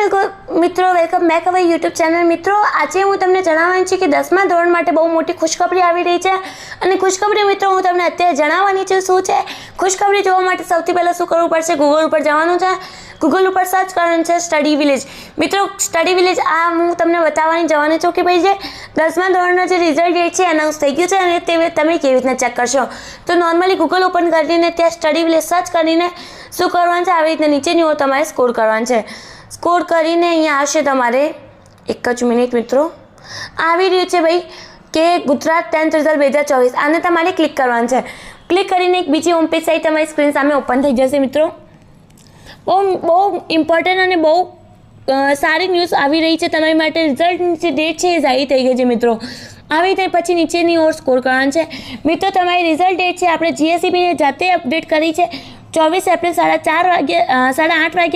મિત્રો, welcome back our YouTube channel. મિત્રો, આજે હું તમને જણાવવાની છું કે 10મા ધોરણ માટે બહુ મોટી ખુશખબરી આવી રહી છે. અને ખુશખબરી મિત્રો હું તમને અત્યારે જણાવવાની છું શું છે. ખુશખબરી જોવા માટે સૌથી પહેલાં શું કરવું પડશે? ગૂગલ ઉપર જવાનું છે. ગૂગલ ઉપર સર્ચ કરવાનું છે સ્ટડી વિલેજ. મિત્રો, સ્ટડી વિલેજ આ હું તમને બતાવવાની જવાની છું કે ભાઈ જે 10મા ધોરણનો જે રિઝલ્ટ ડેટ છે એનાઉન્સ થઈ ગયું છે અને તે તમે કેવી રીતના ચેક કરશો. તો નોર્મલી ગૂગલ ઓપન કરીને ત્યાં સ્ટડી વિલેજ સર્ચ કરીને શું કરવાનું છે, આવી રીતના નીચેની ઓર તમારે સ્કોર કરવાનું છે. સ્કોર કરીને અહીંયા આવશે તમારે એક જ મિનિટ મિત્રો, આવી રહ્યું છે ભાઈ કે ગુજરાત 10th રિઝલ્ટ 2024. આને તમારે ક્લિક કરવાનું છે. ક્લિક કરીને એક બીજી હોમ પેજ સાઇટ તમારી સ્ક્રીન સામે ઓપન થઈ જશે. મિત્રો, બહુ ઇમ્પોર્ટન્ટ અને બહુ સારી ન્યૂઝ આવી રહી છે તમારી માટે. રિઝલ્ટની જે ડેટ છે એ જાહેર થઈ ગઈ છે. મિત્રો, આવી રીતે પછી નીચેની ઓર સ્કોર કરવાનું છે. મિત્રો, તમારી રિઝલ્ટ ડેટ છે આપણે GSEBીને જાતે અપડેટ કરી છે. 24 એપ્રિલ 8:30 વાગે